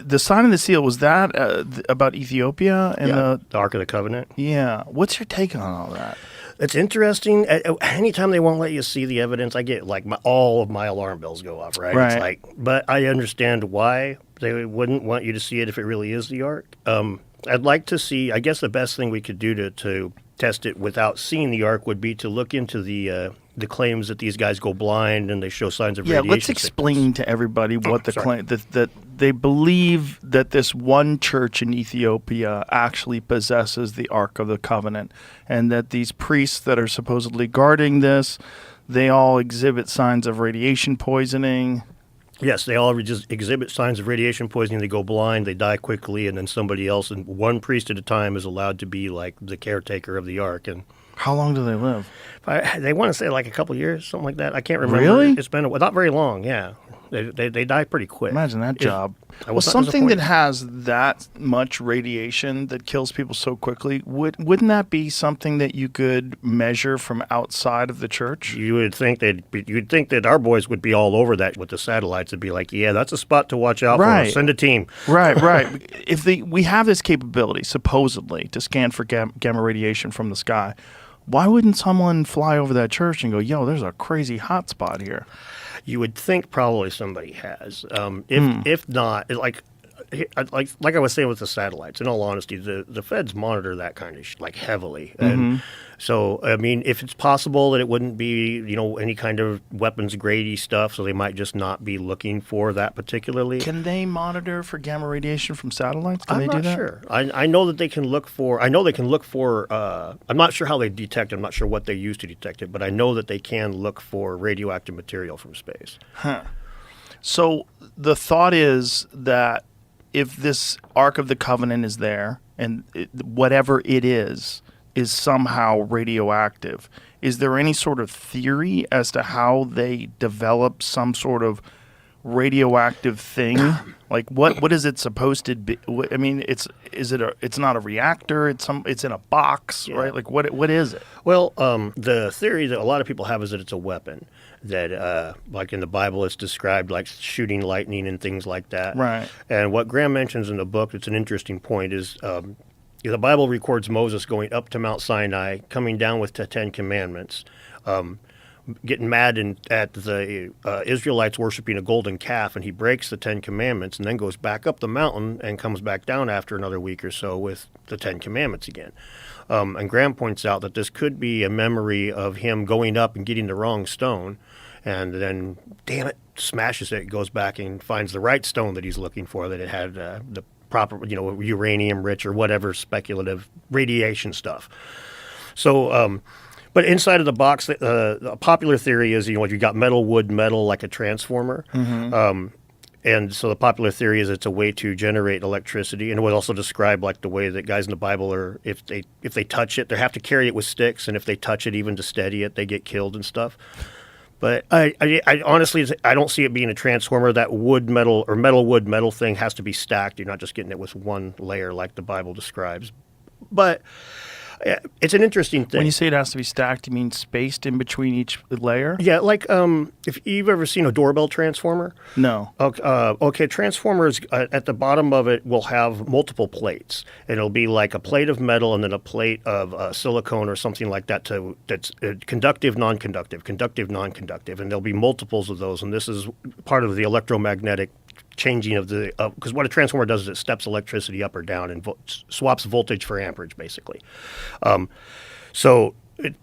the sign of the seal, was that about Ethiopia and the Ark of the Covenant? Yeah. What's your take on all that? It's interesting. Anytime they won't let you see the evidence, I get like all of my alarm bells go off, right? Right. It's like, but I understand why they wouldn't want you to see it if it really is the Ark. I'd like to see, I guess the best thing we could do to test it without seeing the Ark would be to look into the claims that these guys go blind and they show signs of radiation. Yeah, let's explain to everybody what the claim that they believe that this one church in Ethiopia actually possesses the Ark of the Covenant, and that these priests that are supposedly guarding this, they all exhibit signs of radiation poisoning. Yes, they all just exhibit signs of radiation poisoning. They go blind, they die quickly, and then somebody else, and one priest at a time, is allowed to be like the caretaker of the Ark. And how long do they live? They want to say like a couple years, something like that. I can't remember. Really? It's been not very long. Yeah, they die pretty quick. Imagine that job. Well, something that has that much radiation that kills people so quickly, wouldn't that be something that you could measure from outside of the church? You would think that our boys would be all over that with the satellites. It'd be like, yeah, that's a spot to watch out for. Send a team. Right. If we have this capability supposedly to scan for gamma radiation from the sky, why wouldn't someone fly over that church and go, yo, there's a crazy hot spot here? You would think probably somebody has. If not, like I was saying with the satellites, in all honesty, the feds monitor that kind of like heavily. And so, I mean, if it's possible that it wouldn't be, any kind of weapons grade-y stuff, so they might just not be looking for that particularly. Can they monitor for gamma radiation from satellites? Can I'm they do that? not sure. I know that they can look for, I'm not sure how they detect it. I'm not sure what they use to detect it, but I know that they can look for radioactive material from space. Huh. So the thought is that if this Ark of the Covenant is there, and whatever it is somehow radioactive, is there any sort of theory as to how they develop some sort of radioactive thing? Like what is it supposed to be? I mean, it's not a reactor. It's in a box, right? Like what is it? Well, the theory that a lot of people have is that it's a weapon. That, like in the Bible, it's described like shooting lightning and things like that. Right. And what Graham mentions in the book, it's an interesting point, is the Bible records Moses going up to Mount Sinai, coming down with the Ten Commandments, getting mad at the Israelites worshiping a golden calf, and he breaks the Ten Commandments and then goes back up the mountain and comes back down after another week or so with the Ten Commandments again. And Graham points out that this could be a memory of him going up and getting the wrong stone, and then, damn it, smashes it, goes back and finds the right stone that he's looking for, that it had the proper, uranium-rich or whatever speculative radiation stuff. So, but inside of the box, a popular theory is, you've got metal, wood, metal, like a transformer. And so the popular theory is it's a way to generate electricity, and it was also described like the way that guys in the Bible are, if they touch it, they have to carry it with sticks, and if they touch it even to steady it, they get killed and stuff. But I honestly, I don't see it being a transformer. That wood metal or metal wood metal thing has to be stacked. You're not just getting it with one layer like the Bible describes. But it's an interesting thing. When you say it has to be stacked, you mean spaced in between each layer? Yeah, like if you've ever seen a doorbell transformer. No. Okay, transformers at the bottom of it will have multiple plates. And it'll be like a plate of metal and then a plate of silicone or something like that that's conductive, non-conductive, conductive, non-conductive. And there'll be multiples of those. And this is part of the electromagnetic changing of the because what a transformer does is it steps electricity up or down and swaps voltage for amperage, basically. So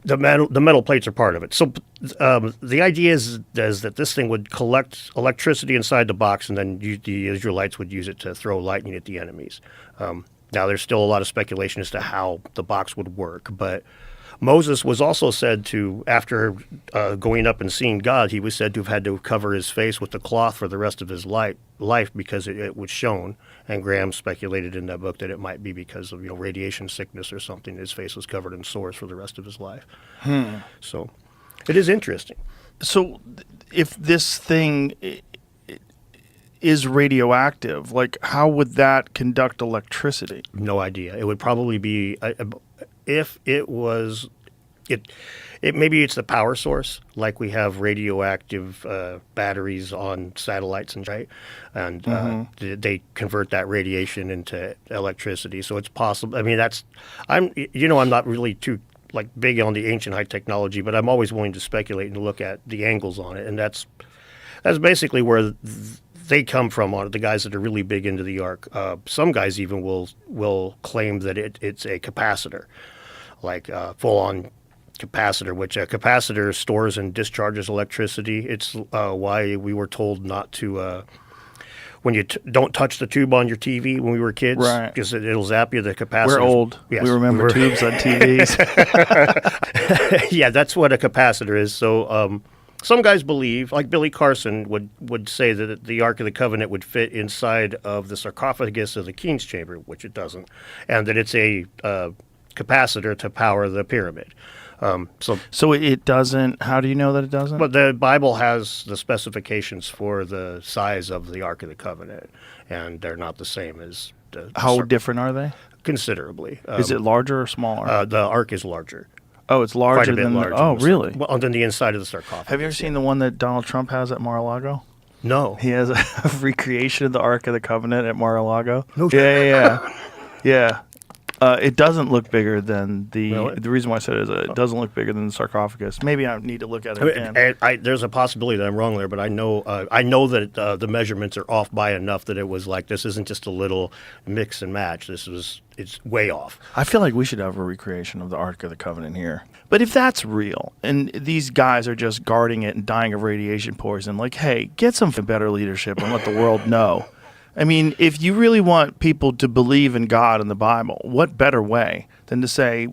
the metal plates are part of it. So the idea is that this thing would collect electricity inside the box, and then the Israelites would use it to throw lightning at the enemies. Now, there's still a lot of speculation as to how the box would work, but Moses was also said to, after going up and seeing God, he was said to have had to cover his face with a cloth for the rest of his life because it was shown. And Graham speculated in that book that it might be because of radiation sickness or something. His face was covered in sores for the rest of his life. So it is interesting. So if this thing is radioactive, like how would that conduct electricity? No idea. It would probably be if it was it maybe it's the power source, like we have radioactive batteries on satellites and they convert that radiation into electricity. So it's possible. I mean, I'm not really too like big on the ancient high technology, but I'm always willing to speculate and look at the angles on it, and that's basically where they come from, on the guys that are really big into the ark. Some guys even will claim that it's a capacitor, like full on capacitor, which a capacitor stores and discharges electricity. It's why we were told not to when you don't touch the tube on your TV when we were kids, right? Because it'll zap you. The capacitor. We're old. Yes, we remember tubes on TVs. Yeah, that's what a capacitor is. So some guys believe, like Billy Carson would say, that the Ark of the Covenant would fit inside of the sarcophagus of the King's Chamber, which it doesn't, and that it's a capacitor to power the pyramid. So it doesn't. How do you know that it doesn't? But the Bible has the specifications for the size of the Ark of the Covenant, and they're not the same as the. How different are they? Considerably. Is it larger or smaller? The Ark is larger. Oh, it's larger Quite a bit than. larger. Oh, really? Well, than the inside of the sarcophagus. Have you ever seen the one that Donald Trump has at Mar-a-Lago? No. He has a recreation of the Ark of the Covenant at Mar-a-Lago. No. Yeah. It doesn't look bigger than the. Really? The reason why I said it is it doesn't look bigger than the sarcophagus. Maybe I need to look at it again. There's a possibility that I'm wrong there, but I know that the measurements are off by enough that it was like, this isn't just a little mix and match. It's way off. I feel like we should have a recreation of the Ark of the Covenant here. But if that's real, and these guys are just guarding it and dying of radiation poison, like, hey, get some better leadership and let the world know. I mean, if you really want people to believe in God and the Bible, what better way than to say,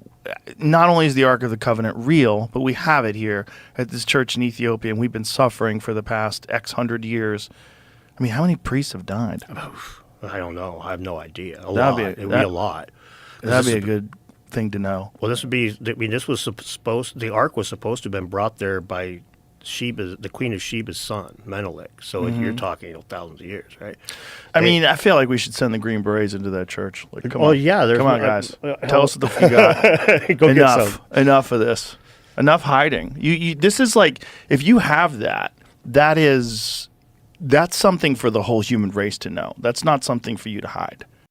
not only is the Ark of the Covenant real, but we have it here at this church in Ethiopia, and we've been suffering for the past X hundred years. I mean, how many priests have died? I don't know. I have no idea. It would be a lot. That'd be a good thing to know. Well, this would be. I mean, the Ark was supposed to have been brought there by Sheba, the Queen of Sheba's son, Menelik. So you're talking thousands of years, right? I mean, I feel like we should send the Green Berets into that church. Like, come on, yeah, come on, guys. Tell us what you got. Go get some. Enough of this. Enough hiding. This is like, if you have that's something for the whole human race to know. That's not something for you to hide.